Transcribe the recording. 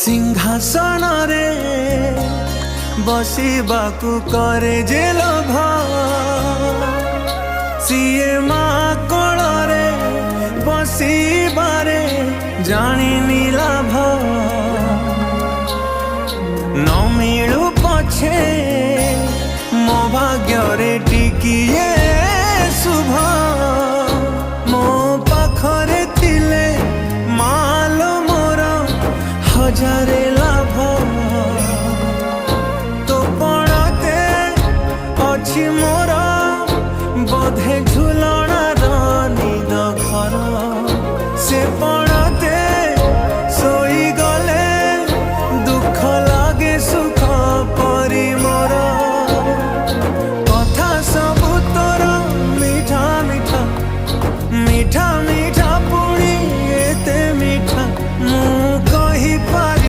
सिंहासन रे बसिबाकू करे जे लोभ सीए माँ कोଳରେ बसिबारे जानिनी लाभ न मिलू पछे मो भाग्य रे टिकिए शुभ मो पाखरे थिले मालो मोर हजारे लाभ तो पड़ते अच्छी मोर